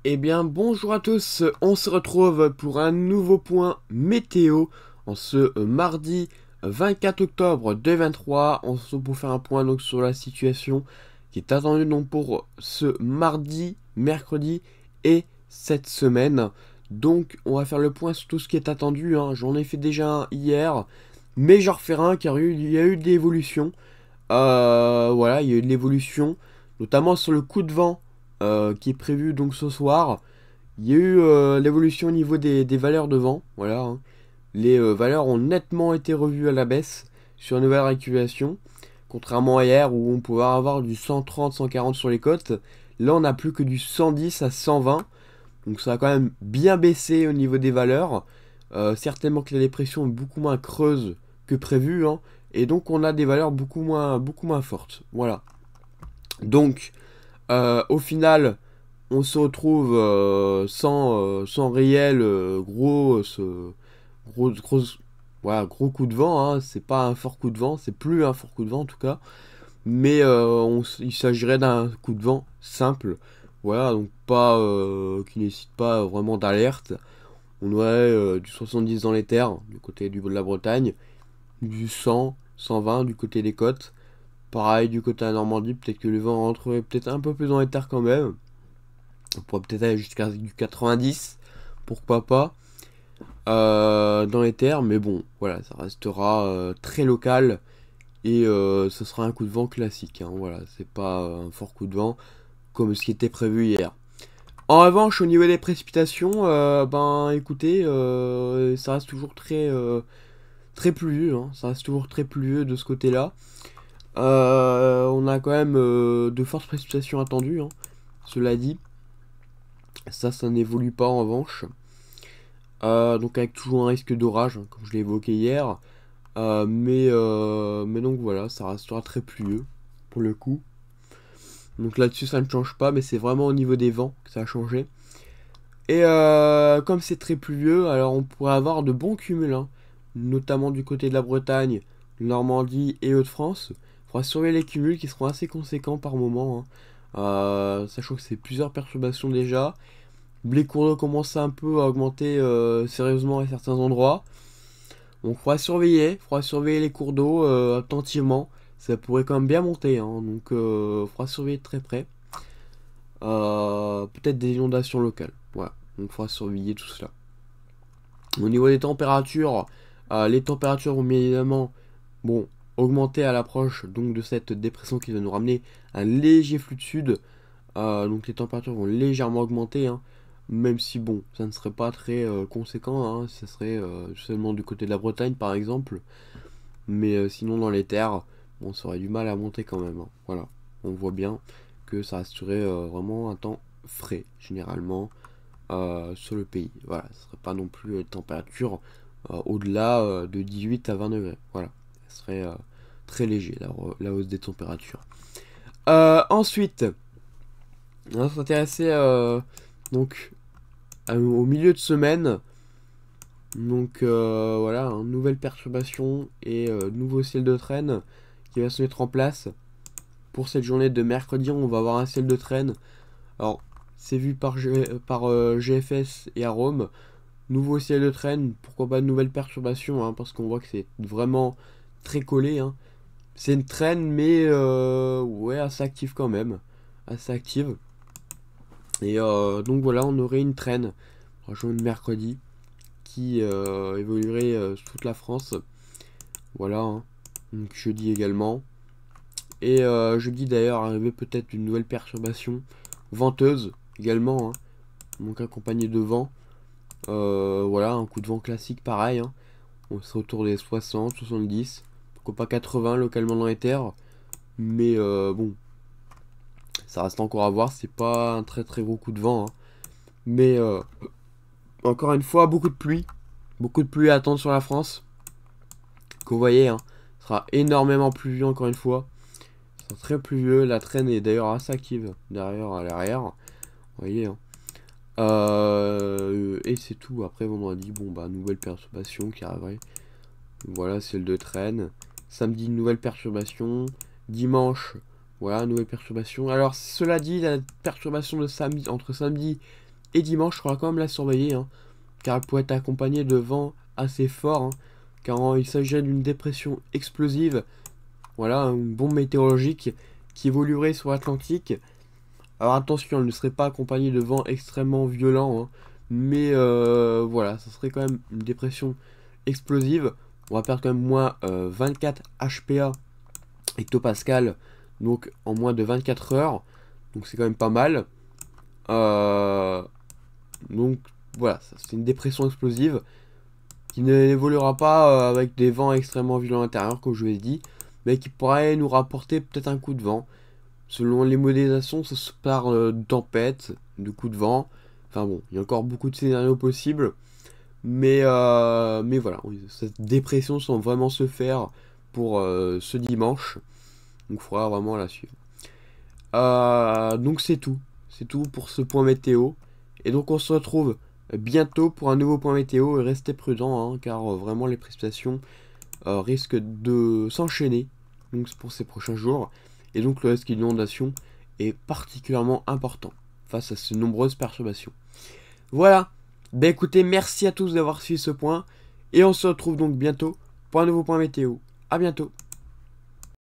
Eh bien bonjour à tous, on se retrouve pour un nouveau point météo en ce mardi 24 octobre 2023. On se retrouve pour faire un point donc sur la situation qui est attendue donc pour ce mardi, mercredi et cette semaine. Donc on va faire le point sur tout ce qui est attendu, hein. J'en ai fait déjà un hier, mais j'en refais un car il y a eu de l'évolution. Voilà, il y a eu de l'évolution, notamment sur le coup de vent qui est prévu donc ce soir. Il y a eu l'évolution au niveau des valeurs de vent. Voilà, hein. Les valeurs ont nettement été revues à la baisse sur une nouvelle régulation. Contrairement à hier où on pouvait avoir du 130, 140 sur les côtes. Là, on n'a plus que du 110 à 120. Donc ça a quand même bien baissé au niveau des valeurs. Certainement que la dépression est beaucoup moins creuse que prévu, hein. Et donc on a des valeurs beaucoup moins fortes. Voilà. Donc au final, on se retrouve sans réel gros, voilà, gros coup de vent, hein. C'est pas un fort coup de vent, c'est plus un fort coup de vent en tout cas. Mais il s'agirait d'un coup de vent simple. Voilà, donc pas qui nécessite pas vraiment d'alerte. On aurait du 70 dans les terres du côté de la Bretagne, du 100, 120 du côté des côtes. Pareil du côté de la Normandie, peut-être que le vent rentrerait peut-être un peu plus dans les terres quand même. On pourrait peut-être aller jusqu'à du 90, pourquoi pas, dans les terres. Mais bon, voilà, ça restera très local et ce sera un coup de vent classique, hein. Voilà, c'est pas un fort coup de vent comme ce qui était prévu hier. En revanche, au niveau des précipitations, ben écoutez, ça reste toujours très pluvieux, hein. Ça reste toujours très pluvieux de ce côté-là. On a quand même de fortes précipitations attendues, hein. Cela dit, ça n'évolue pas en revanche. Donc avec toujours un risque d'orage, hein, comme je l'ai évoqué hier. Mais donc voilà, ça restera très pluvieux pour le coup. Donc là-dessus, ça ne change pas, mais c'est vraiment au niveau des vents que ça a changé. Et comme c'est très pluvieux, alors on pourrait avoir de bons cumuls, hein, notamment du côté de la Bretagne, Normandie et Hauts-de-France. Il faudra surveiller les cumuls qui seront assez conséquents par moment, hein. Sachant que c'est plusieurs perturbations déjà. Les cours d'eau commencent un peu à augmenter sérieusement à certains endroits. Donc il faudra surveiller les cours d'eau attentivement. Ça pourrait quand même bien monter, hein, donc il faudra surveiller de très près. Peut-être des inondations locales. Voilà, donc il faudra surveiller tout cela. Au niveau des températures, les températures vont bien évidemment augmenter à l'approche donc de cette dépression qui va nous ramener un léger flux de sud. Donc les températures vont légèrement augmenter, hein, même si bon, ça ne serait pas très conséquent, hein, ça serait seulement du côté de la Bretagne par exemple. Mais sinon dans les terres, bon, ça aurait du mal à monter quand même, hein. Voilà, on voit bien que ça resterait vraiment un temps frais généralement sur le pays. Voilà, ce serait pas non plus une température au-delà de 18 à 20 degrés. Voilà, ce serait très léger la hausse des températures. Ensuite, on va s'intéresser donc au milieu de semaine. Donc voilà, une nouvelle perturbation et nouveau ciel de traîne qui va se mettre en place. Pour cette journée de mercredi, on va avoir un ciel de traîne. Alors, c'est vu par GFS et Arome. Nouveau ciel de traîne, pourquoi pas de nouvelles perturbations, hein, parce qu'on voit que c'est vraiment très collé, hein. C'est une traîne, mais ouais, assez active quand même. Assez active. Et donc voilà, on aurait une traîne, rejoindre mercredi, qui évoluerait sur toute la France. Voilà, hein. Donc jeudi également. Et jeudi d'ailleurs, arriver peut-être une nouvelle perturbation venteuse également, hein. Donc accompagné de vent. Voilà, un coup de vent classique pareil, hein. On serait autour des 60, 70, pourquoi pas 80 localement dans les terres. Mais bon, ça reste encore à voir, c'est pas un très très gros coup de vent, hein. Mais encore une fois, beaucoup de pluie à attendre sur la France. Que vous voyez, hein, ce sera énormément pluvieux encore une fois. Ce sera très pluvieux, la traîne est d'ailleurs assez active derrière à l'arrière. Vous voyez, hein. Et c'est tout. Après vendredi, bon bah nouvelle perturbation qui arriverait. Voilà, celle de traîne. Samedi, nouvelle perturbation. Dimanche, voilà, nouvelle perturbation. Alors cela dit, la perturbation de samedi, entre samedi et dimanche, il faudra quand même la surveiller, hein, car elle pourrait être accompagnée de vents assez forts, hein, car il s'agit d'une dépression explosive. Voilà, une bombe météorologique qui évoluerait sur l'Atlantique. Alors attention, elle ne serait pas accompagnée de vents extrêmement violents, hein, mais voilà, ça serait quand même une dépression explosive. On va perdre quand même moins 24 HPA hectopascal, donc en moins de 24 heures. Donc c'est quand même pas mal. Donc voilà, c'est une dépression explosive qui n'évoluera pas avec des vents extrêmement violents à l'intérieur, comme je vous l'ai dit, mais qui pourrait nous rapporter peut-être un coup de vent. Selon les modélisations, ça se parle de tempête, de coups de vent. Enfin bon, il y a encore beaucoup de scénarios possibles. Mais voilà, cette dépression semble vraiment se faire pour ce dimanche. Donc il faudra vraiment la suivre. Donc c'est tout. C'est tout pour ce point météo. Et donc on se retrouve bientôt pour un nouveau point météo. Et restez prudents, hein, car vraiment les précipitations risquent de s'enchaîner donc pour ces prochains jours. Et donc le risque d'inondation est particulièrement important face à ces nombreuses perturbations. Voilà. Ben écoutez, merci à tous d'avoir suivi ce point. Et on se retrouve donc bientôt pour un nouveau point météo. A bientôt.